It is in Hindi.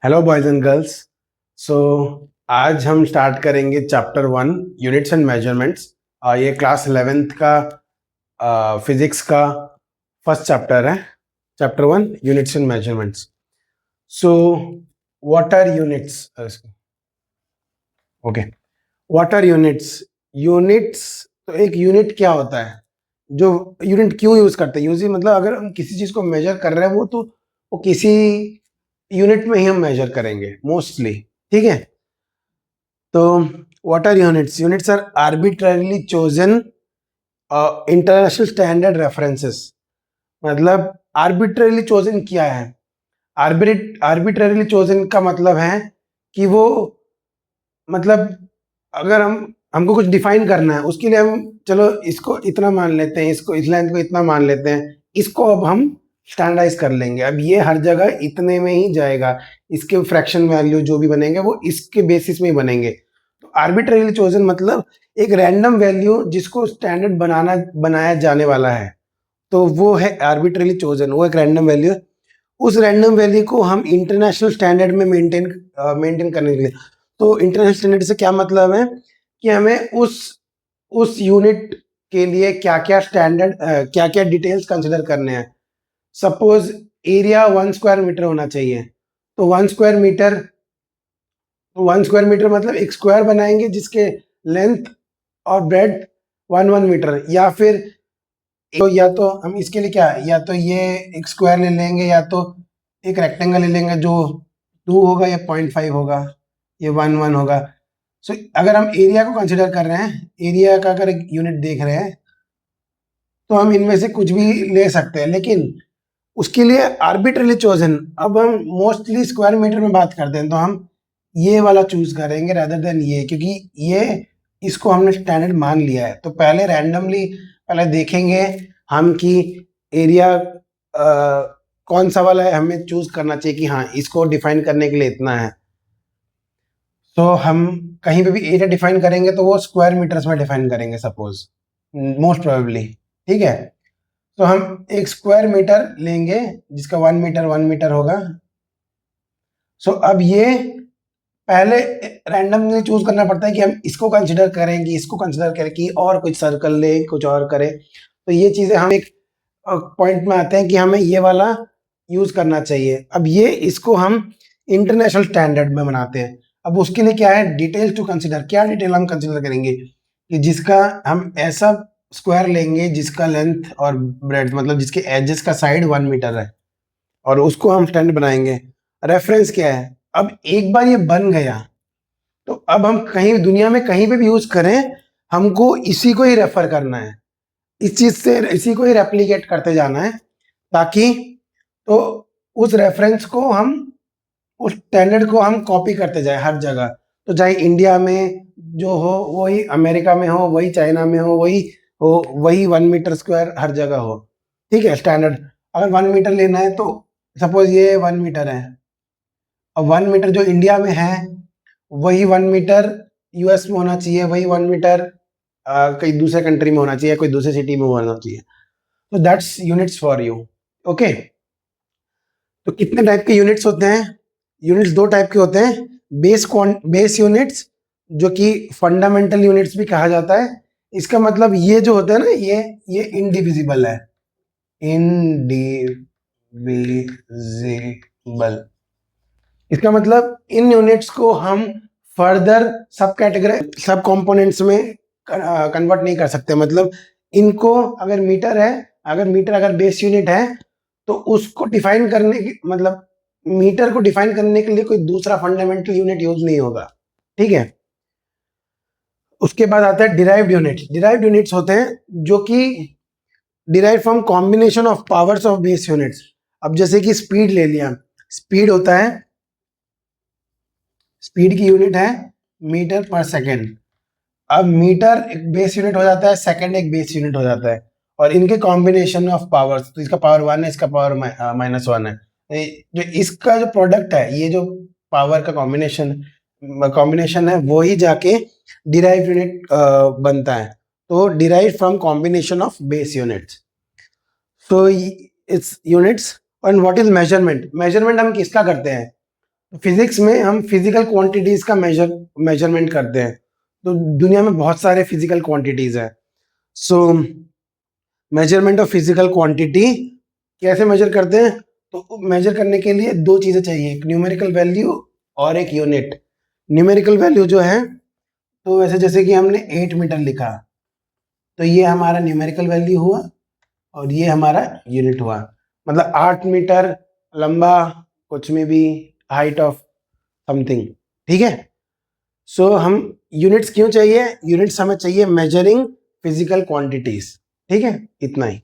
Hello boys and girls. So आज हम स्टार्ट करेंगे चैप्टर 1 यूनिट्स एंड मेजरमेंट्स। ये क्लास 11th का फिजिक्स का फर्स्ट चैप्टर है। Chapter 1 units and measurements. So what are units? Okay, what are units? Units, तो एक यूनिट क्या होता है, जो यूनिट क्यों यूज करते हैं? यूज मतलब अगर हम किसी चीज को मेजर कर रहे हैं वो किसी यूनिट में ही हम मेजर करेंगे मोस्टली। ठीक है, तो what are units? Units are arbitrarily chosen international standard references. मतलब आर्बिट्ररीली चोजन क्या है? आर्बिट्ररीली चोजन का मतलब है कि वो, मतलब अगर हमको कुछ डिफाइन करना है, उसके लिए हम चलो इसको इतना मान लेते हैं, इसको इस लेंथ को इतना मान लेते हैं, इसको अब हम स्टैंडर्डाइज कर लेंगे। अब ये हर जगह इतने में ही जाएगा, इसके फ्रैक्शन वैल्यू जो भी बनेंगे वो इसके बेसिस में ही बनेंगे। तो आर्बिट्ररीली चोजन मतलब एक रैंडम वैल्यू जिसको स्टैंडर्ड बनाया जाने वाला है, तो वो है आर्बिट्ररीली चोजन। वो एक रैंडम वैल्यू, उस रैंडम वैल्यू को हम इंटरनेशनल स्टैंडर्ड में मेंटेन करने के लिए, तो इंटरनेशनल स्टैंडर्ड से क्या मतलब है कि हमें उस यूनिट के लिए क्या क्या स्टैंडर्ड, क्या क्या डिटेल्स कंसिडर करने हैं। सपोज एरिया 1 स्क्वायर मीटर होना चाहिए, तो 1 स्क्वायर मीटर मतलब एक स्क्वायर बनाएंगे जिसके लेंथ और ब्रेड 1 मीटर, या फिर तो या तो हम इसके लिए क्या है, या तो ये एक स्क्वायर ले लेंगे या तो एक रेक्टेंगल ले लेंगे जो 2 होगा या 0.5 होगा, ये 1 होगा। सो अगर हम एरिया को कंसिडर कर रहे हैं, एरिया का अगर एक यूनिट देख रहे हैं, तो हम इनमें से कुछ भी ले सकते हैं, लेकिन उसके लिए आर्बिट्रली चोजन, अब हम मोस्टली स्क्वायर मीटर में बात करते हैं तो हम ये वाला चूज करेंगे रादर देन ये, क्योंकि ये इसको हमने स्टैंडर्ड मान लिया है। तो पहले रैंडमली पहले देखेंगे हम कि एरिया कौन सा वाला है, हमें चूज करना चाहिए कि हाँ इसको डिफाइन करने के लिए इतना है। तो हम कहीं पे भी एरिया डिफाइन करेंगे तो वो स्क्वायर मीटर्स में डिफाइन करेंगे सपोज, मोस्ट प्रोबेबली। ठीक है, तो हम एक स्क्वायर मीटर लेंगे जिसका 1 मीटर होगा। सो अब ये पहले रैंडमली चूज करना पड़ता है कि हम इसको कंसिडर करें कि इसको कंसिडर करें कि और कुछ सर्कल ले, कुछ और करें। तो ये चीजें हम एक पॉइंट में आते हैं कि हमें ये वाला यूज करना चाहिए। अब ये इसको हम इंटरनेशनल स्टैंडर्ड में बनाते हैं। अब उसके लिए क्या है, डिटेल्स टू कंसिडर। क्या डिटेल हम कंसिडर करेंगे कि जिसका हम ऐसा स्क्वायर लेंगे जिसका लेंथ और ब्रेड्थ, मतलब जिसके एजेस का साइड 1 मीटर है, और उसको हम स्टैंडर्ड बनाएंगे। रेफरेंस क्या है? अब एक बार ये बन गया तो अब हम कहीं दुनिया में कहीं पे भी यूज करें, हमको इसी को ही रेफर करना है, इस चीज से इसी को ही रेप्लिकेट करते जाना है, ताकि तो उस रेफरेंस को हम, उस स्टैंडर्ड को हम कॉपी करते जाए हर जगह। तो चाहे इंडिया में जो हो वही अमेरिका में हो, वही चाइना में हो वही 1 मीटर स्क्वायर हर जगह हो। ठीक है, स्टैंडर्ड अगर 1 मीटर लेना है तो सपोज ये 1 मीटर है, और 1 मीटर जो इंडिया में है वही 1 मीटर यूएस में होना चाहिए, वही 1 मीटर कहीं दूसरे कंट्री में होना चाहिए, कोई दूसरे सिटी में होना चाहिए। तो that's units for you. Okay, तो कितने टाइप के यूनिट्स होते हैं? यूनिट्स 2 टाइप के होते हैं। बेस यूनिट्स, जो कि फंडामेंटल यूनिट्स भी कहा जाता है। इसका मतलब ये जो होता है ना, ये इनडिविजिबल है, इनडिविजिबल। इसका मतलब इन यूनिट्स को हम फर्दर सब कैटेगरी, सब कंपोनेंट्स में कन्वर्ट नहीं कर सकते। मतलब इनको अगर मीटर है, अगर बेस यूनिट है, तो उसको डिफाइन करने की, मतलब मीटर को डिफाइन करने के लिए कोई दूसरा फंडामेंटल यूनिट यूज नहीं होगा। ठीक है, उसके बाद आता है डिराइव्ड यूनिट। डिराइव्ड यूनिट्स होते हैं जो कि derive from combination of powers of base units. अब जैसे कि स्पीड ले लिया, स्पीड होता है, स्पीड की यूनिट है मीटर पर सेकेंड। अब मीटर एक बेस यूनिट हो जाता है, सेकंड एक बेस यूनिट हो जाता है, और इनके कॉम्बिनेशन ऑफ पावर्स, तो इसका पावर 1 है, इसका पावर -1 है। जो इसका जो प्रोडक्ट है, ये जो पावर का कॉम्बिनेशन है, वो ही जाके डिराइव यूनिट बनता है। तो derive from combination of base units, so it's units. And what is measurement? Measurement हम किसका करते हैं? फिजिक्स में हम फिजिकल क्वांटिटीज का मेजरमेंट करते हैं। तो दुनिया में बहुत सारे फिजिकल क्वांटिटीज हैं। सो मेजरमेंट ऑफ फिजिकल क्वांटिटी कैसे मेजर करते हैं? तो मेजर करने के लिए दो चीजें चाहिए, एक न्यूमेरिकल वैल्यू और एक यूनिट। न्यूमेरिकल वैल्यू जो है, तो वैसे जैसे कि हमने 8 मीटर लिखा, तो ये हमारा न्यूमेरिकल वैल्यू हुआ और ये हमारा यूनिट हुआ। मतलब 8 मीटर लंबा, कुछ में भी हाइट ऑफ समथिंग। ठीक है। सो हम यूनिट्स क्यों चाहिए? यूनिट्स हमें चाहिए मेजरिंग फिजिकल क्वांटिटीज। ठीक है, इतना ही।